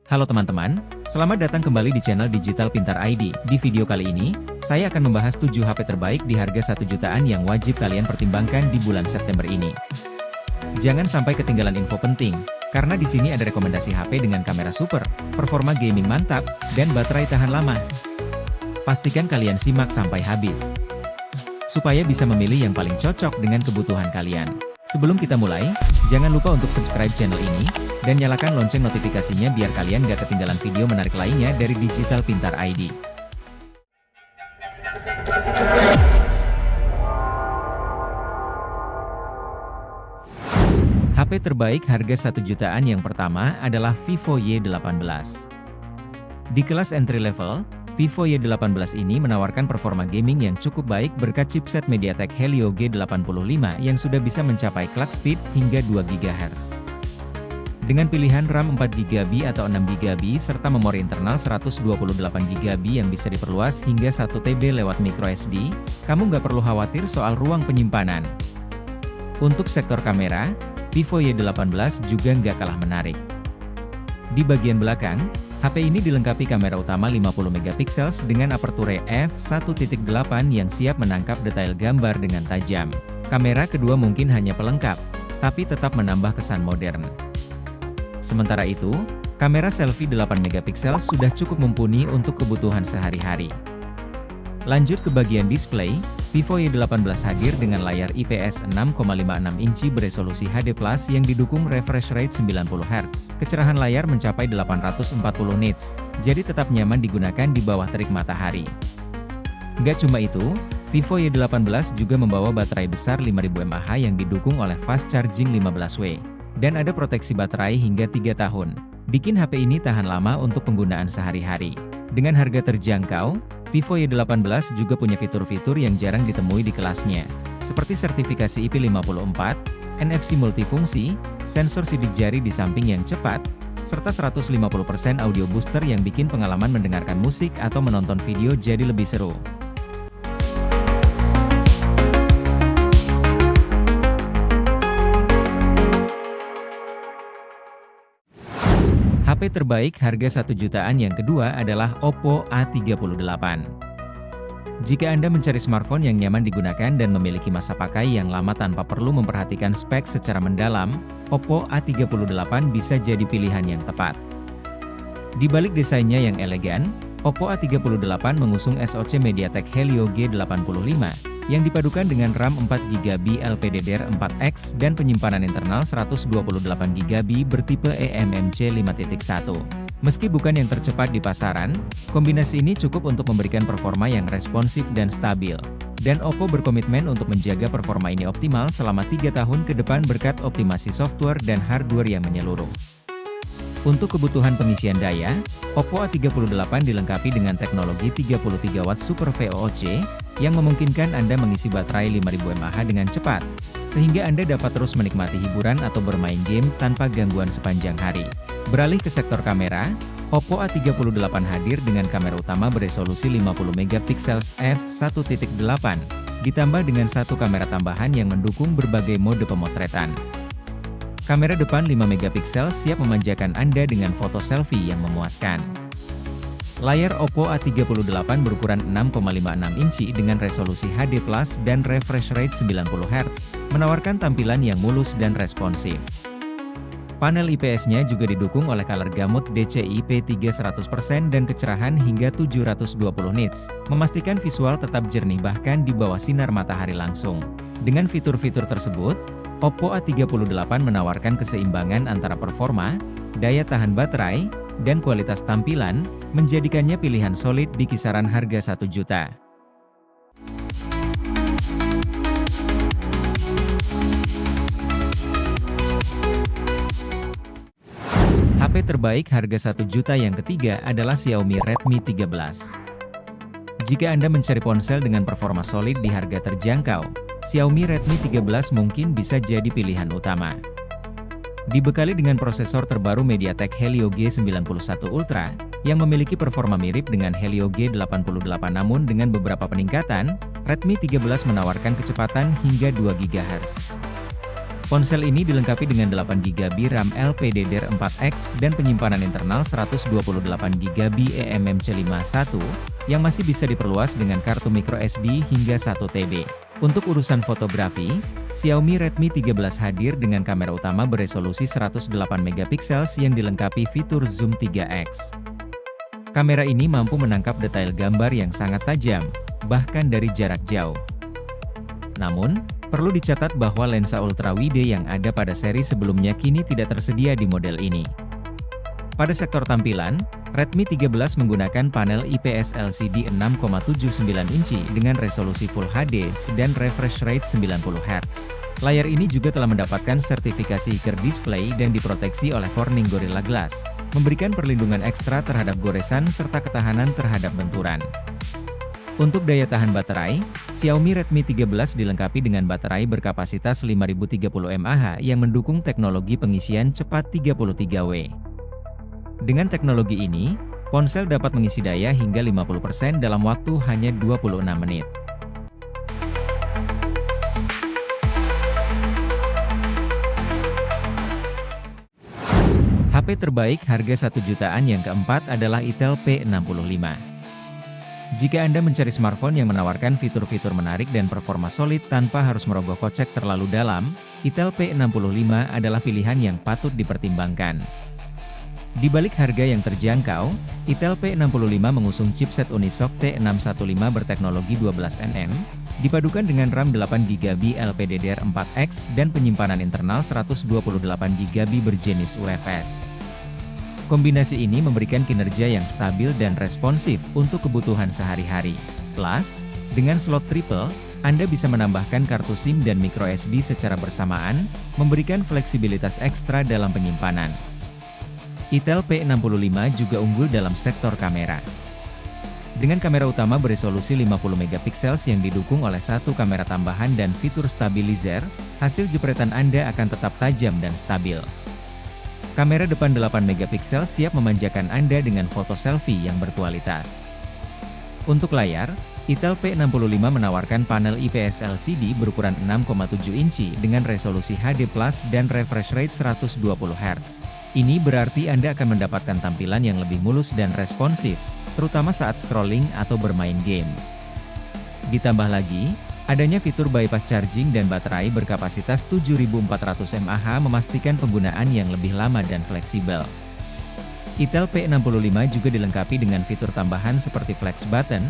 Halo teman-teman, selamat datang kembali di channel Digital Pintar ID. Di video kali ini, saya akan membahas 7 HP terbaik di harga 1 jutaan yang wajib kalian pertimbangkan di bulan September ini. Jangan sampai ketinggalan info penting, karena di sini ada rekomendasi HP dengan kamera super, performa gaming mantap, dan baterai tahan lama. Pastikan kalian simak sampai habis, supaya bisa memilih yang paling cocok dengan kebutuhan kalian. Sebelum kita mulai, jangan lupa untuk subscribe channel ini, dan nyalakan lonceng notifikasinya biar kalian gak ketinggalan video menarik lainnya dari Digital Pintar ID. HP terbaik harga 1 jutaan yang pertama adalah Vivo Y18. Di kelas entry level, Vivo Y18 ini menawarkan performa gaming yang cukup baik berkat chipset MediaTek Helio G85 yang sudah bisa mencapai clock speed hingga 2 GHz. Dengan pilihan RAM 4GB atau 6GB serta memori internal 128GB yang bisa diperluas hingga 1 TB lewat microSD, kamu nggak perlu khawatir soal ruang penyimpanan. Untuk sektor kamera, Vivo Y18 juga nggak kalah menarik. Di bagian belakang, HP ini dilengkapi kamera utama 50MP dengan aperture f1.8 yang siap menangkap detail gambar dengan tajam. Kamera kedua mungkin hanya pelengkap, tapi tetap menambah kesan modern. Sementara itu, kamera selfie 8MP sudah cukup mumpuni untuk kebutuhan sehari-hari. Lanjut ke bagian display, Vivo Y18 hadir dengan layar IPS 6,56 inci beresolusi HD+ yang didukung refresh rate 90Hz. Kecerahan layar mencapai 840 nits, jadi tetap nyaman digunakan di bawah terik matahari. Nggak cuma itu, Vivo Y18 juga membawa baterai besar 5000 mAh yang didukung oleh fast charging 15W. Dan ada proteksi baterai hingga 3 tahun. Bikin HP ini tahan lama untuk penggunaan sehari-hari. Dengan harga terjangkau, Vivo Y18 juga punya fitur-fitur yang jarang ditemui di kelasnya, seperti sertifikasi IP54, NFC multifungsi, sensor sidik jari di samping yang cepat, serta 150% audio booster yang bikin pengalaman mendengarkan musik atau menonton video jadi lebih seru. HP terbaik harga 1 jutaan yang kedua adalah Oppo A38. Jika Anda mencari smartphone yang nyaman digunakan dan memiliki masa pakai yang lama tanpa perlu memperhatikan spek secara mendalam, Oppo A38 bisa jadi pilihan yang tepat. Di balik desainnya yang elegan, Oppo A38 mengusung SoC MediaTek Helio G85, yang dipadukan dengan RAM 4GB LPDDR4X dan penyimpanan internal 128GB bertipe eMMC 5.1. Meski bukan yang tercepat di pasaran, kombinasi ini cukup untuk memberikan performa yang responsif dan stabil. Dan Oppo berkomitmen untuk menjaga performa ini optimal selama 3 tahun ke depan berkat optimasi software dan hardware yang menyeluruh. Untuk kebutuhan pengisian daya, Oppo A38 dilengkapi dengan teknologi 33W Super VOOC, yang memungkinkan Anda mengisi baterai 5000 mAh dengan cepat, sehingga Anda dapat terus menikmati hiburan atau bermain game tanpa gangguan sepanjang hari. Beralih ke sektor kamera, Oppo A38 hadir dengan kamera utama beresolusi 50MP f1.8, ditambah dengan satu kamera tambahan yang mendukung berbagai mode pemotretan. Kamera depan 5MP siap memanjakan Anda dengan foto selfie yang memuaskan. Layar Oppo A38 berukuran 6,56 inci dengan resolusi HD+ dan refresh rate 90Hz, menawarkan tampilan yang mulus dan responsif. Panel IPS-nya juga didukung oleh color gamut DCI-P3 100% dan kecerahan hingga 720 nits, memastikan visual tetap jernih bahkan di bawah sinar matahari langsung. Dengan fitur-fitur tersebut, Oppo A38 menawarkan keseimbangan antara performa, daya tahan baterai, dan kualitas tampilan, menjadikannya pilihan solid di kisaran harga 1 juta. HP terbaik harga 1 juta yang ketiga adalah Xiaomi Redmi 13. Jika Anda mencari ponsel dengan performa solid di harga terjangkau, Xiaomi Redmi 13 mungkin bisa jadi pilihan utama. Dibekali dengan prosesor terbaru MediaTek Helio G91 Ultra, yang memiliki performa mirip dengan Helio G88 namun dengan beberapa peningkatan, Redmi 13 menawarkan kecepatan hingga 2 GHz. Ponsel ini dilengkapi dengan 8GB RAM LPDDR4X dan penyimpanan internal 128GB eMMC51, yang masih bisa diperluas dengan kartu microSD hingga 1TB. Untuk urusan fotografi, Xiaomi Redmi 13 hadir dengan kamera utama beresolusi 108MP yang dilengkapi fitur zoom 3x. Kamera ini mampu menangkap detail gambar yang sangat tajam, bahkan dari jarak jauh. Namun, perlu dicatat bahwa lensa ultrawide yang ada pada seri sebelumnya kini tidak tersedia di model ini. Pada sektor tampilan, Redmi 13 menggunakan panel IPS LCD 6,79 inci dengan resolusi Full HD dan refresh rate 90Hz. Layar ini juga telah mendapatkan sertifikasi Curved Display dan diproteksi oleh Corning Gorilla Glass, memberikan perlindungan ekstra terhadap goresan serta ketahanan terhadap benturan. Untuk daya tahan baterai, Xiaomi Redmi 13 dilengkapi dengan baterai berkapasitas 5030 mAh yang mendukung teknologi pengisian cepat 33W. Dengan teknologi ini, ponsel dapat mengisi daya hingga 50% dalam waktu hanya 26 menit. HP terbaik harga 1 jutaan yang keempat adalah Itel P65. Jika Anda mencari smartphone yang menawarkan fitur-fitur menarik dan performa solid tanpa harus merogoh kocek terlalu dalam, Itel P65 adalah pilihan yang patut dipertimbangkan. Di balik harga yang terjangkau, Itel P65 mengusung chipset Unisoc T615 berteknologi 12nm, dipadukan dengan RAM 8GB LPDDR4X dan penyimpanan internal 128GB berjenis UFS. Kombinasi ini memberikan kinerja yang stabil dan responsif untuk kebutuhan sehari-hari. Plus, dengan slot triple, Anda bisa menambahkan kartu SIM dan microSD secara bersamaan, memberikan fleksibilitas ekstra dalam penyimpanan. Itel P65 juga unggul dalam sektor kamera. Dengan kamera utama beresolusi 50MP yang didukung oleh satu kamera tambahan dan fitur stabilizer, hasil jepretan Anda akan tetap tajam dan stabil. Kamera depan 8MP siap memanjakan Anda dengan foto selfie yang berkualitas. Untuk layar, Itel P65 menawarkan panel IPS LCD berukuran 6,7 inci dengan resolusi HD+ dan refresh rate 120Hz. Ini berarti Anda akan mendapatkan tampilan yang lebih mulus dan responsif, terutama saat scrolling atau bermain game. Ditambah lagi, adanya fitur bypass charging dan baterai berkapasitas 7400 mAh memastikan penggunaan yang lebih lama dan fleksibel. Itel P65 juga dilengkapi dengan fitur tambahan seperti flex button,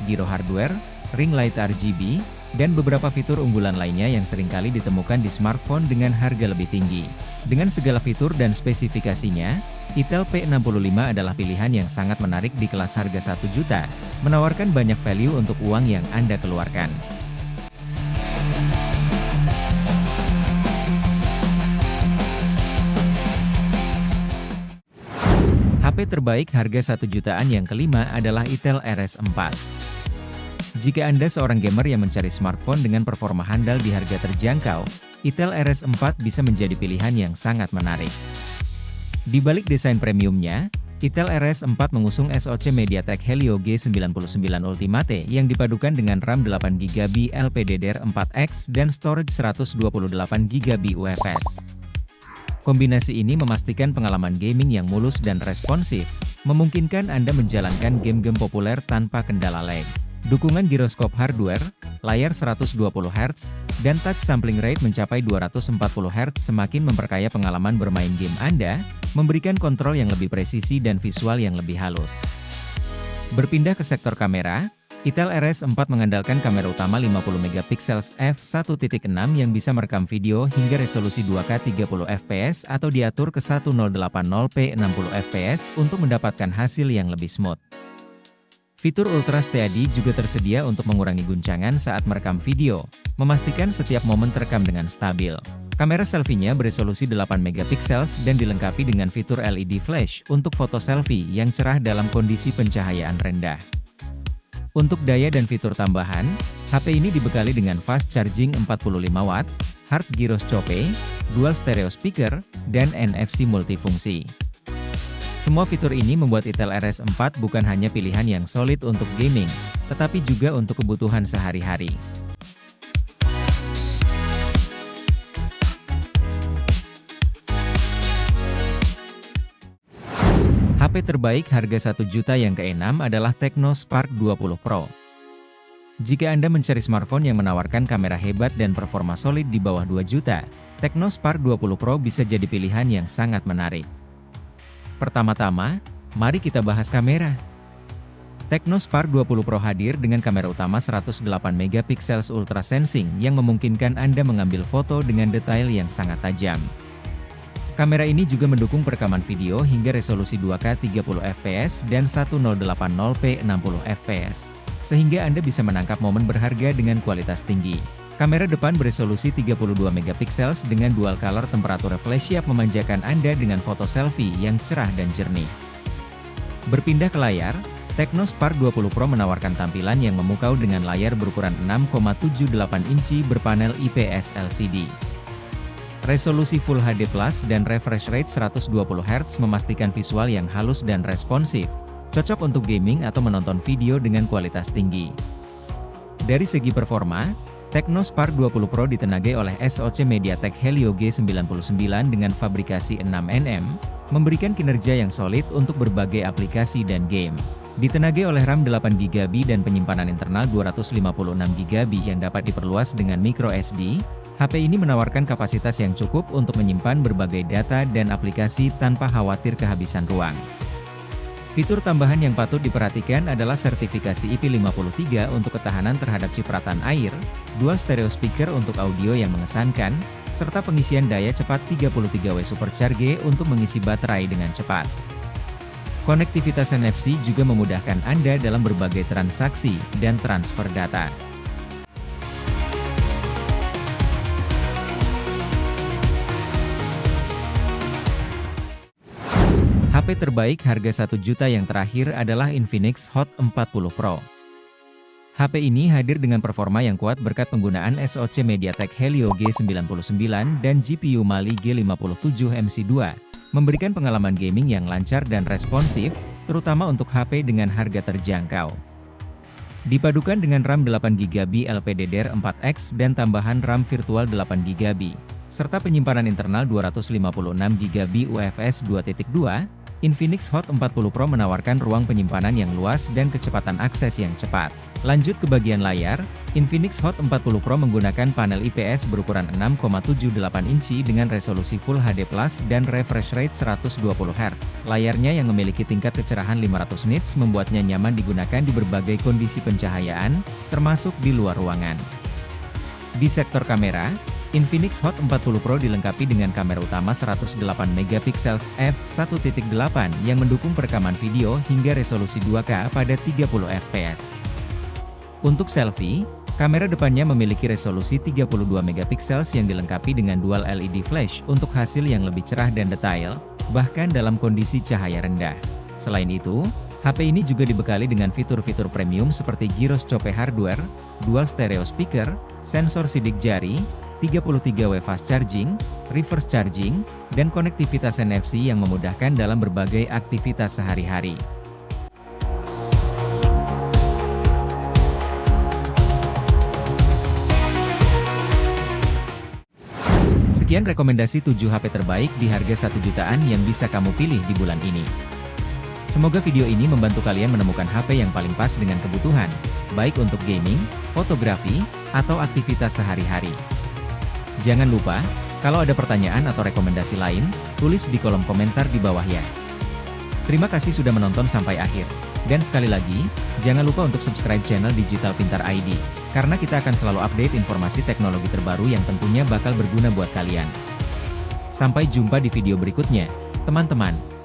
gyro hardware, ring light RGB, dan beberapa fitur unggulan lainnya yang seringkali ditemukan di smartphone dengan harga lebih tinggi. Dengan segala fitur dan spesifikasinya, Itel P65 adalah pilihan yang sangat menarik di kelas harga 1 juta, menawarkan banyak value untuk uang yang Anda keluarkan. HP terbaik harga 1 jutaan yang kelima adalah Itel RS4. Jika Anda seorang gamer yang mencari smartphone dengan performa handal di harga terjangkau, Itel RS4 bisa menjadi pilihan yang sangat menarik. Di balik desain premiumnya, Itel RS4 mengusung SoC MediaTek Helio G99 Ultimate yang dipadukan dengan RAM 8GB LPDDR4X dan storage 128GB UFS. Kombinasi ini memastikan pengalaman gaming yang mulus dan responsif, memungkinkan Anda menjalankan game-game populer tanpa kendala lag. Dukungan giroskop hardware, layar 120Hz, dan touch sampling rate mencapai 240Hz semakin memperkaya pengalaman bermain game Anda, memberikan kontrol yang lebih presisi dan visual yang lebih halus. Berpindah ke sektor kamera, Itel RS4 mengandalkan kamera utama 50MP f1.6 yang bisa merekam video hingga resolusi 2K 30fps atau diatur ke 1080p 60fps untuk mendapatkan hasil yang lebih smooth. Fitur Ultra Steady juga tersedia untuk mengurangi guncangan saat merekam video, memastikan setiap momen terekam dengan stabil. Kamera selfie-nya beresolusi 8MP dan dilengkapi dengan fitur LED flash untuk foto selfie yang cerah dalam kondisi pencahayaan rendah. Untuk daya dan fitur tambahan, HP ini dibekali dengan fast charging 45W, hard gyroscope, dual stereo speaker, dan NFC multifungsi. Semua fitur ini membuat Itel RS4 bukan hanya pilihan yang solid untuk gaming, tetapi juga untuk kebutuhan sehari-hari. HP terbaik harga 1 juta yang keenam adalah Tecno Spark 20 Pro. Jika Anda mencari smartphone yang menawarkan kamera hebat dan performa solid di bawah 2 juta, Tecno Spark 20 Pro bisa jadi pilihan yang sangat menarik. Pertama-tama, mari kita bahas kamera. Tecno Spark 20 Pro hadir dengan kamera utama 108 MP Ultra Sensing yang memungkinkan Anda mengambil foto dengan detail yang sangat tajam. Kamera ini juga mendukung perekaman video hingga resolusi 2K 30fps dan 1080p 60fps, sehingga Anda bisa menangkap momen berharga dengan kualitas tinggi. Kamera depan beresolusi 32 MP dengan dual color temperature flash siap memanjakan Anda dengan foto selfie yang cerah dan jernih. Berpindah ke layar, Tecno Spark 20 Pro menawarkan tampilan yang memukau dengan layar berukuran 6,78 inci berpanel IPS LCD. Resolusi Full HD Plus dan refresh rate 120 Hz memastikan visual yang halus dan responsif, cocok untuk gaming atau menonton video dengan kualitas tinggi. Dari segi performa, Tecno Spark 20 Pro ditenagai oleh SoC MediaTek Helio G99 dengan fabrikasi 6nm, memberikan kinerja yang solid untuk berbagai aplikasi dan game. Ditenagai oleh RAM 8GB dan penyimpanan internal 256GB yang dapat diperluas dengan microSD, HP ini menawarkan kapasitas yang cukup untuk menyimpan berbagai data dan aplikasi tanpa khawatir kehabisan ruang. Fitur tambahan yang patut diperhatikan adalah sertifikasi IP53 untuk ketahanan terhadap cipratan air, dual stereo speaker untuk audio yang mengesankan, serta pengisian daya cepat 33W Supercharge untuk mengisi baterai dengan cepat. Konektivitas NFC juga memudahkan Anda dalam berbagai transaksi dan transfer data. HP terbaik harga 1 juta yang terakhir adalah Infinix Hot 40 Pro. HP ini hadir dengan performa yang kuat berkat penggunaan SoC MediaTek Helio G99 dan GPU Mali G57 MC2, memberikan pengalaman gaming yang lancar dan responsif, terutama untuk HP dengan harga terjangkau. Dipadukan dengan RAM 8GB LPDDR4X dan tambahan RAM virtual 8GB, serta penyimpanan internal 256GB UFS 2.2, Infinix Hot 40 Pro menawarkan ruang penyimpanan yang luas dan kecepatan akses yang cepat. Lanjut ke bagian layar, Infinix Hot 40 Pro menggunakan panel IPS berukuran 6,78 inci dengan resolusi Full HD Plus dan refresh rate 120 Hz. Layarnya yang memiliki tingkat kecerahan 500 nits membuatnya nyaman digunakan di berbagai kondisi pencahayaan, termasuk di luar ruangan. Di sektor kamera, Infinix Hot 40 Pro dilengkapi dengan kamera utama 108 MP f1.8 yang mendukung perekaman video hingga resolusi 2K pada 30 fps. Untuk selfie, kamera depannya memiliki resolusi 32 MP yang dilengkapi dengan dual LED flash untuk hasil yang lebih cerah dan detail, bahkan dalam kondisi cahaya rendah. Selain itu, HP ini juga dibekali dengan fitur-fitur premium seperti gyroscope hardware, dual stereo speaker, sensor sidik jari, 33W fast charging, reverse charging, dan konektivitas NFC yang memudahkan dalam berbagai aktivitas sehari-hari. Sekian rekomendasi 7 HP terbaik di harga 1 jutaan yang bisa kamu pilih di bulan ini. Semoga video ini membantu kalian menemukan HP yang paling pas dengan kebutuhan, baik untuk gaming, fotografi, atau aktivitas sehari-hari. Jangan lupa, kalau ada pertanyaan atau rekomendasi lain, tulis di kolom komentar di bawah ya. Terima kasih sudah menonton sampai akhir. Dan sekali lagi, jangan lupa untuk subscribe channel Digital Pintar ID, karena kita akan selalu update informasi teknologi terbaru yang tentunya bakal berguna buat kalian. Sampai jumpa di video berikutnya, teman-teman.